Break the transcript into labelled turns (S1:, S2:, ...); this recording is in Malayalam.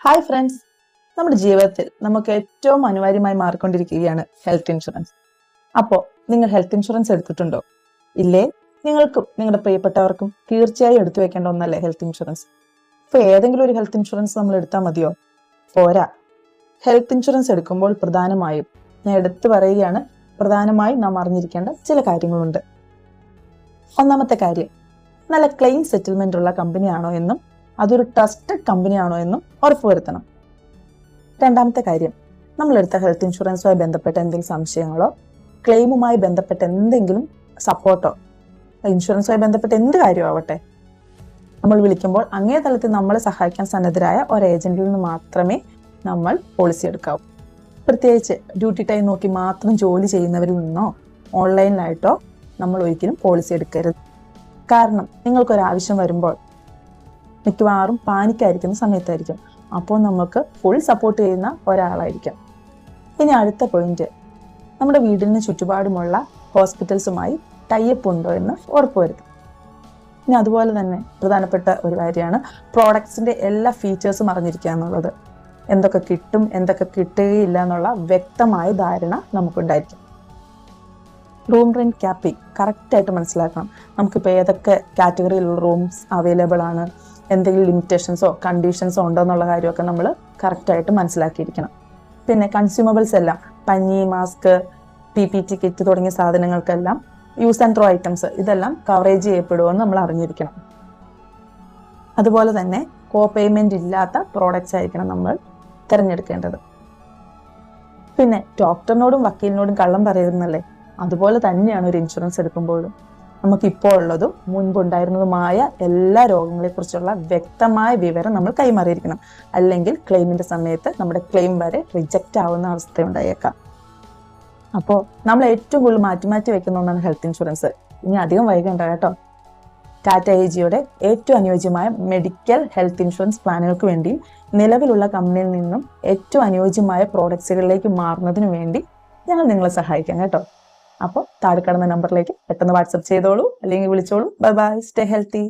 S1: ഹായ് ഫ്രണ്ട്സ്, നമ്മുടെ ജീവിതത്തിൽ നമുക്ക് ഏറ്റവും അനിവാര്യമായി മാറിക്കൊണ്ടിരിക്കുകയാണ് ഹെൽത്ത് ഇൻഷുറൻസ്. അപ്പോൾ നിങ്ങൾ ഹെൽത്ത് ഇൻഷുറൻസ് എടുത്തിട്ടുണ്ടോ? ഇല്ലേ? നിങ്ങൾക്കും നിങ്ങളുടെ പ്രിയപ്പെട്ടവർക്കും തീർച്ചയായും എടുത്തു വെക്കേണ്ട ഒന്നല്ലേ ഹെൽത്ത് ഇൻഷുറൻസ്. ഇപ്പൊ ഏതെങ്കിലും ഒരു ഹെൽത്ത് ഇൻഷുറൻസ് നമ്മൾ എടുത്താൽ മതിയോ? പോരാ. ഹെൽത്ത് ഇൻഷുറൻസ് എടുക്കുമ്പോൾ ഞാൻ എടുത്തു പറയുകയാണ്, പ്രധാനമായും നാം അറിഞ്ഞിരിക്കേണ്ട ചില കാര്യങ്ങളുണ്ട്. ഒന്നാമത്തെ കാര്യം, നല്ല ക്ലെയിം സെറ്റിൽമെന്റ് ഉള്ള കമ്പനിയാണോ എന്നും അതൊരു ട്രസ്റ്റഡ് കമ്പനിയാണോ എന്നും ഉറപ്പുവരുത്തണം. രണ്ടാമത്തെ കാര്യം, നമ്മളെടുത്ത ഹെൽത്ത് ഇൻഷുറൻസുമായി ബന്ധപ്പെട്ട എന്തെങ്കിലും സംശയങ്ങളോ ക്ലെയിമുമായി ബന്ധപ്പെട്ട എന്തെങ്കിലും സപ്പോർട്ടോ, ഇൻഷുറൻസുമായി ബന്ധപ്പെട്ട എന്ത് കാര്യമാവട്ടെ, നമ്മൾ വിളിക്കുമ്പോൾ അങ്ങേ തലത്തിൽ നമ്മളെ സഹായിക്കാൻ സന്നദ്ധരായ ഒരു ഏജന്റിൽ നിന്ന് മാത്രമേ നമ്മൾ പോളിസി എടുക്കാവൂ. പ്രത്യേകിച്ച് ഡ്യൂട്ടി ടൈം നോക്കി മാത്രം ജോലി ചെയ്യുന്നവരിൽ നിന്നോ ഓൺലൈനിലായിട്ടോ നമ്മൾ ഒരിക്കലും പോളിസി എടുക്കരുത്. കാരണം നിങ്ങൾക്കൊരാവശ്യം വരുമ്പോൾ മിക്കവാറും പാനിക്കായിരിക്കുന്ന സമയത്തായിരിക്കും. അപ്പോൾ നമുക്ക് ഫുൾ സപ്പോർട്ട് ചെയ്യുന്ന ഒരാളായിരിക്കും. ഇനി അടുത്ത പോയിന്റ്, നമ്മുടെ വീടിന് ചുറ്റുപാടുമുള്ള ഹോസ്പിറ്റൽസുമായി ടൈപ്പ് ഉണ്ടോ എന്ന് ഉറപ്പുവരുത്തും. ഇനി അതുപോലെ തന്നെ പ്രധാനപ്പെട്ട ഒരു കാര്യമാണ് പ്രോഡക്ട്സിന്റെ എല്ലാ ഫീച്ചേഴ്സും അറിഞ്ഞിരിക്കുക എന്നുള്ളത്. എന്തൊക്കെ കിട്ടും, എന്തൊക്കെ കിട്ടുകയില്ല എന്നുള്ള വ്യക്തമായ ധാരണ നമുക്കുണ്ടായിരിക്കും. റൂം റെന്റ് ക്യാപ്പിംഗ് കറക്റ്റായിട്ട് മനസ്സിലാക്കണം. നമുക്കിപ്പോൾ ഏതൊക്കെ കാറ്റഗറിയിലുള്ള റൂംസ് അവൈലബിൾ ആണ്, എന്തെങ്കിലും ലിമിറ്റേഷൻസോ കണ്ടീഷൻസോ ഉണ്ടോ എന്നുള്ള കാര്യമൊക്കെ നമ്മൾ കറക്റ്റായിട്ട് മനസ്സിലാക്കിയിരിക്കണം. പിന്നെ കൺസ്യൂമബിൾസ് എല്ലാം, പഞ്ഞി, മാസ്ക്, PPT കിറ്റ് തുടങ്ങിയ സാധനങ്ങൾക്കെല്ലാം യൂസ് ആൻഡ് ത്രോ ഐറ്റംസ് ഇതെല്ലാം കവറേജ് ചെയ്യപ്പെടുമെന്ന് നമ്മൾ അറിഞ്ഞിരിക്കണം. അതുപോലെ തന്നെ കോ പേയ്മെന്റ് ഇല്ലാത്ത പ്രോഡക്റ്റ്സ് ആയിരിക്കണം നമ്മൾ തിരഞ്ഞെടുക്കേണ്ടത്. പിന്നെ ഡോക്ടറിനോടും വക്കീലിനോടും കള്ളം പറയരുതെന്നല്ലേ, അതുപോലെ തന്നെയാണ് ഒരു ഇൻഷുറൻസ് എടുക്കുമ്പോഴും. നമുക്കിപ്പോൾ ഉള്ളതും മുൻപുണ്ടായിരുന്നതുമായ എല്ലാ രോഗങ്ങളെക്കുറിച്ചുള്ള വ്യക്തമായ വിവരം നമ്മൾ കൈമാറിയിരിക്കണം. അല്ലെങ്കിൽ ക്ലെയിമിന്റെ സമയത്ത് നമ്മുടെ ക്ലെയിം വരെ റിജക്റ്റ് ആവുന്ന അവസ്ഥ ഉണ്ടായേക്കാം. അപ്പോൾ നമ്മൾ ഏറ്റവും കൂടുതൽ മാറ്റി വെക്കുന്ന ഒന്നാണ് ഹെൽത്ത് ഇൻഷുറൻസ്. ഇനി അധികം വൈകണ്ട കേട്ടോ. ടാറ്റ AGയുടെ ഏറ്റവും അനുയോജ്യമായ മെഡിക്കൽ ഹെൽത്ത് ഇൻഷുറൻസ് പ്ലാനുകൾക്ക് വേണ്ടിയും നിലവിലുള്ള കമ്പനിയിൽ നിന്നും ഏറ്റവും അനുയോജ്യമായ പ്രോഡക്ട്സുകളിലേക്ക് മാറുന്നതിന് വേണ്ടി ഞങ്ങൾ നിങ്ങളെ സഹായിക്കാം കേട്ടോ. അപ്പോൾ താഴെ കാണുന്ന നമ്പറിലേക്ക് പെട്ടെന്ന് വാട്സപ്പ് ചെയ്തോളൂ, അല്ലെങ്കിൽ വിളിച്ചോളൂ. Bye bye, stay healthy.